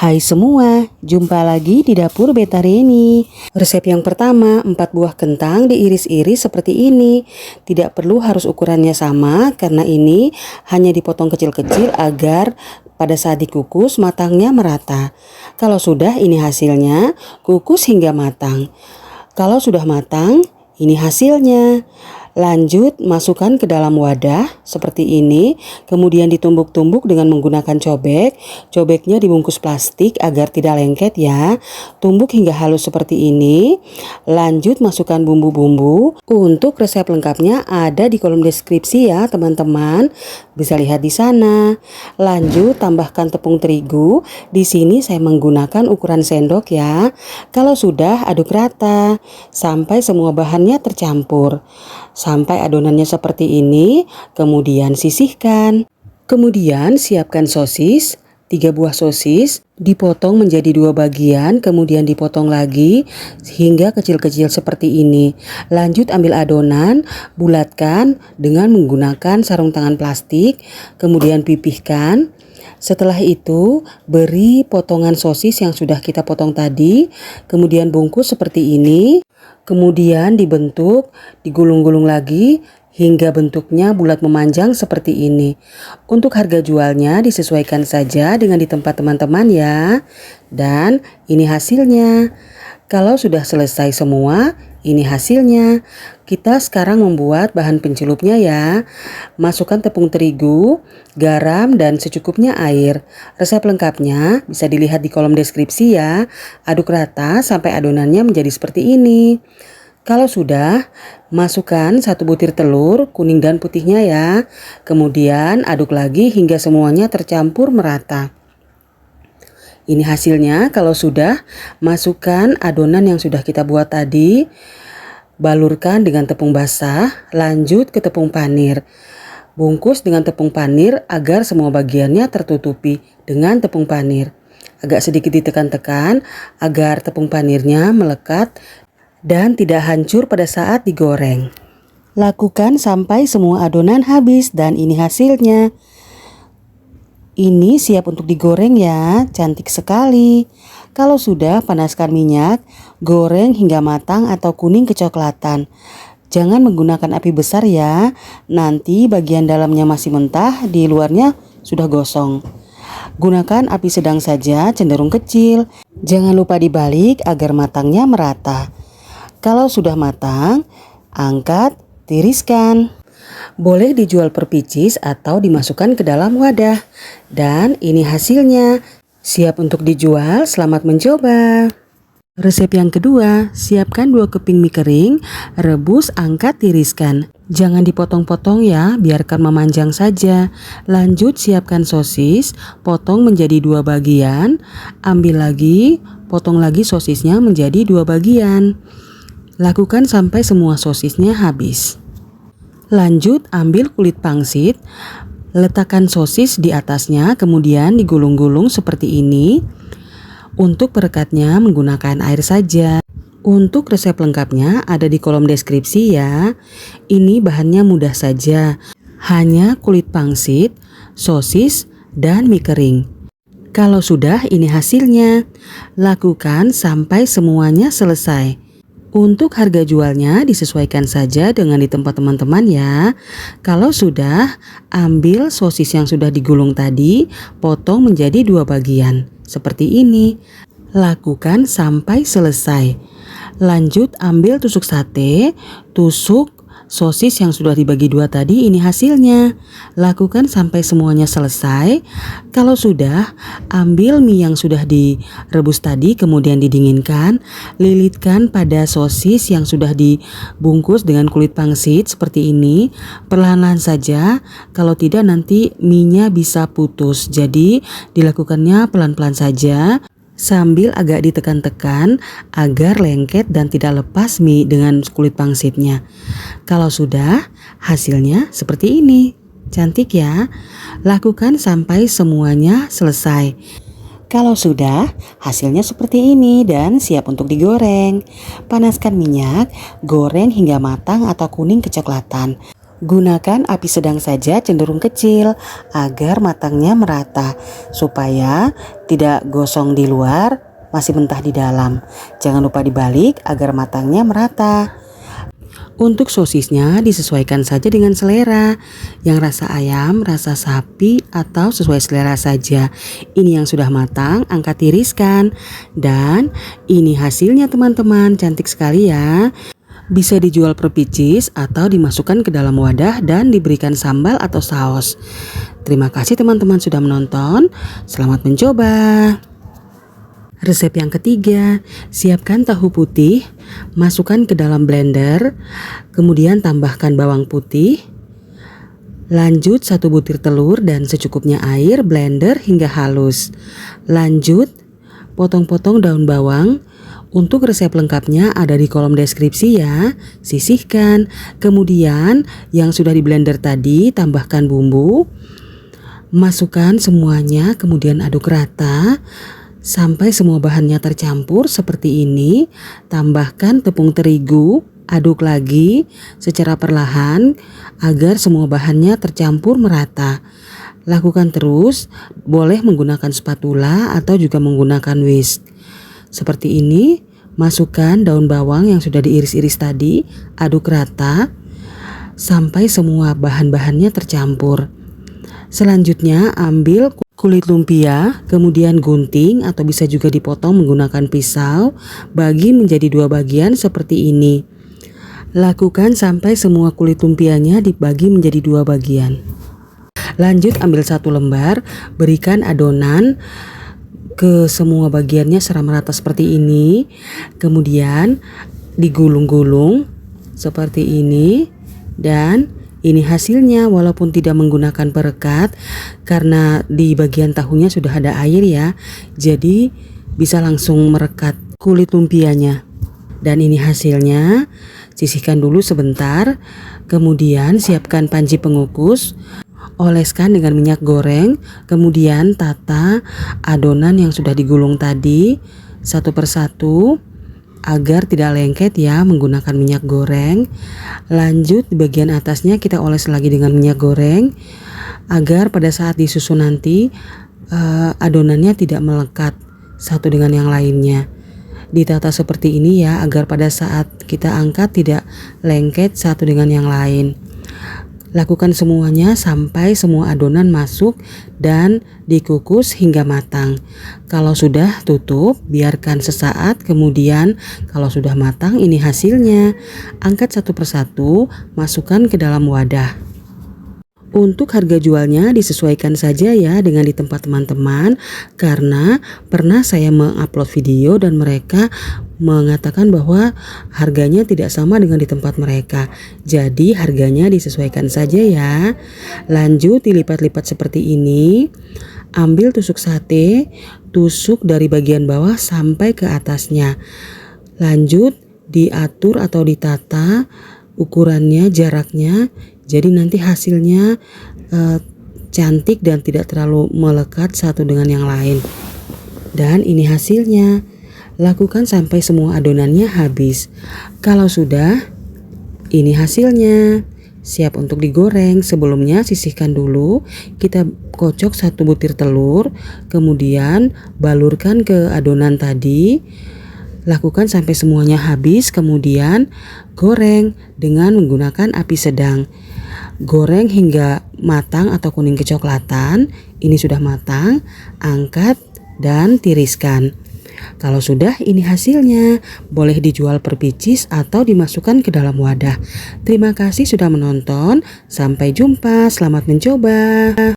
Hai semua, jumpa lagi di dapur Beta Reni. Resep yang pertama, 4 buah kentang diiris-iris seperti ini. Tidak perlu harus ukurannya sama karena ini hanya dipotong kecil-kecil agar pada saat dikukus matangnya merata. Kalau sudah, ini hasilnya, kukus hingga matang. Kalau sudah matang, ini hasilnya. Lanjut masukkan ke dalam wadah seperti ini, kemudian ditumbuk-tumbuk dengan menggunakan cobek. Cobeknya dibungkus plastik agar tidak lengket ya. Tumbuk hingga halus seperti ini. Lanjut masukkan bumbu-bumbu. Untuk resep lengkapnya ada di kolom deskripsi ya teman-teman. Bisa lihat di sana. Lanjut tambahkan tepung terigu. Di sini saya menggunakan ukuran sendok ya. Kalau sudah aduk rata sampai semua bahannya tercampur. Sampai adonannya seperti ini, kemudian sisihkan. Kemudian siapkan sosis, 3 buah sosis, dipotong menjadi 2 bagian, kemudian dipotong lagi hingga kecil-kecil seperti ini. Lanjut ambil adonan, bulatkan dengan menggunakan sarung tangan plastik, kemudian pipihkan. Setelah itu, beri potongan sosis yang sudah kita potong tadi, kemudian bungkus seperti ini. Kemudian dibentuk, digulung-gulung lagi hingga bentuknya bulat memanjang seperti ini. Untuk harga jualnya disesuaikan saja dengan di tempat teman-teman ya. Dan ini hasilnya. Kalau sudah selesai semua, ini hasilnya. Kita sekarang membuat bahan pencelupnya ya. Masukkan tepung terigu, garam dan secukupnya air. Resep lengkapnya bisa dilihat di kolom deskripsi ya. Aduk rata sampai adonannya menjadi seperti ini. Kalau sudah, masukkan 1 butir telur kuning dan putihnya ya. Kemudian aduk lagi hingga semuanya tercampur merata. Ini hasilnya. Kalau sudah, masukkan adonan yang sudah kita buat tadi. Balurkan dengan tepung basah, lanjut ke tepung panir. Bungkus dengan tepung panir agar semua bagiannya tertutupi dengan tepung panir. Agak sedikit ditekan-tekan agar tepung panirnya melekat dan tidak hancur pada saat digoreng. Lakukan sampai semua adonan habis dan ini hasilnya. Ini siap untuk digoreng ya, cantik sekali. Kalau sudah, panaskan minyak, goreng hingga matang atau kuning kecoklatan. Jangan menggunakan api besar ya, nanti bagian dalamnya masih mentah, di luarnya sudah gosong. Gunakan api sedang saja, cenderung kecil. Jangan lupa dibalik agar matangnya merata. Kalau sudah matang, angkat, tiriskan. Boleh dijual per pieces atau dimasukkan ke dalam wadah. Dan ini hasilnya. Siap untuk dijual, selamat mencoba. Resep yang kedua, siapkan 2 keping mie kering, rebus, angkat, tiriskan. Jangan dipotong-potong ya, biarkan memanjang saja. Lanjut siapkan sosis, potong menjadi 2 bagian. Ambil lagi, potong lagi sosisnya menjadi 2 bagian. Lakukan sampai semua sosisnya habis. Lanjut ambil kulit pangsit, letakkan sosis di atasnya, kemudian digulung-gulung seperti ini. Untuk perekatnya menggunakan air saja. Untuk resep lengkapnya ada di kolom deskripsi ya. Ini bahannya mudah saja, hanya kulit pangsit, sosis, dan mie kering. Kalau sudah, ini hasilnya. Lakukan sampai semuanya selesai. Untuk harga jualnya disesuaikan saja dengan di tempat teman-teman ya. Kalau sudah, ambil sosis yang sudah digulung tadi, potong menjadi 2 bagian. Seperti ini. Lakukan sampai selesai. Lanjut ambil tusuk sate, tusuk sosis yang sudah dibagi 2 tadi, ini hasilnya. Lakukan sampai semuanya selesai. Kalau sudah, ambil mie yang sudah direbus tadi, kemudian didinginkan. Lilitkan pada sosis yang sudah dibungkus dengan kulit pangsit seperti ini. Perlahan-lahan saja, kalau tidak nanti mie-nya bisa putus. Jadi dilakukannya pelan-pelan saja, sambil agak ditekan-tekan agar lengket dan tidak lepas mie dengan kulit pangsitnya. Kalau sudah, hasilnya seperti ini. Cantik ya. Lakukan sampai semuanya selesai. Kalau sudah, hasilnya seperti ini dan siap untuk digoreng. Panaskan minyak, goreng hingga matang atau kuning kecoklatan. Gunakan api sedang saja, cenderung kecil, agar matangnya merata, supaya tidak gosong di luar, masih mentah di dalam. Jangan lupa dibalik agar matangnya merata. Untuk sosisnya disesuaikan saja dengan selera, yang rasa ayam, rasa sapi, atau sesuai selera saja. Ini yang sudah matang, angkat tiriskan. Dan ini hasilnya teman-teman, cantik sekali ya. Bisa dijual per pieces atau dimasukkan ke dalam wadah dan diberikan sambal atau saus. Terima kasih teman-teman sudah menonton, selamat mencoba. Resep yang ketiga, siapkan tahu putih, masukkan ke dalam blender, kemudian tambahkan bawang putih, lanjut 1 butir telur dan secukupnya air, blender hingga halus. Lanjut, potong-potong daun bawang. Untuk resep lengkapnya ada di kolom deskripsi ya. Sisihkan, kemudian yang sudah di blender tadi tambahkan bumbu, masukkan semuanya, kemudian aduk rata sampai semua bahannya tercampur seperti ini. Tambahkan tepung terigu, aduk lagi secara perlahan agar semua bahannya tercampur merata. Lakukan terus, boleh menggunakan spatula atau juga menggunakan whisk. Seperti ini, masukkan daun bawang yang sudah diiris-iris tadi, aduk rata sampai semua bahan-bahannya tercampur. Selanjutnya ambil kulit lumpia, kemudian gunting atau bisa juga dipotong menggunakan pisau, bagi menjadi 2 bagian seperti ini. Lakukan sampai semua kulit lumpianya dibagi menjadi 2 bagian. Lanjut ambil 1 lembar, berikan adonan ke semua bagiannya secara merata seperti ini. Kemudian digulung-gulung seperti ini. Dan ini hasilnya, walaupun tidak menggunakan perekat karena di bagian tahunya sudah ada air ya, jadi bisa langsung merekat kulit lumpianya. Dan ini hasilnya, sisihkan dulu sebentar, kemudian siapkan panci pengukus, oleskan dengan minyak goreng, kemudian tata adonan yang sudah digulung tadi satu persatu agar tidak lengket ya menggunakan minyak goreng. Lanjut di bagian atasnya kita oles lagi dengan minyak goreng agar pada saat disusun nanti adonannya tidak melekat satu dengan yang lainnya. Ditata seperti ini ya agar pada saat kita angkat tidak lengket satu dengan yang lain. Lakukan semuanya sampai semua adonan masuk dan dikukus hingga matang. Kalau sudah, tutup, biarkan sesaat, kemudian kalau sudah matang ini hasilnya. Angkat satu persatu, masukkan ke dalam wadah. Untuk harga jualnya disesuaikan saja ya dengan di tempat teman-teman, karena pernah saya mengupload video dan mereka mengatakan bahwa harganya tidak sama dengan di tempat mereka. Jadi harganya disesuaikan saja ya. Lanjut dilipat-lipat seperti ini. Ambil tusuk sate, tusuk dari bagian bawah sampai ke atasnya. Lanjut diatur atau ditata ukurannya, jaraknya. Jadi nanti hasilnya cantik dan tidak terlalu melekat satu dengan yang lain. Dan ini hasilnya. Lakukan sampai semua adonannya habis. Kalau sudah, ini hasilnya. Siap untuk digoreng. Sebelumnya sisihkan dulu. Kita kocok 1 butir telur, kemudian balurkan ke adonan tadi. Lakukan sampai semuanya habis, kemudian goreng dengan menggunakan api sedang. Goreng hingga matang atau kuning kecoklatan. Ini sudah matang, angkat dan tiriskan. Kalau sudah, ini hasilnya. Boleh dijual per pieces atau dimasukkan ke dalam wadah. Terima kasih sudah menonton. Sampai jumpa, selamat mencoba.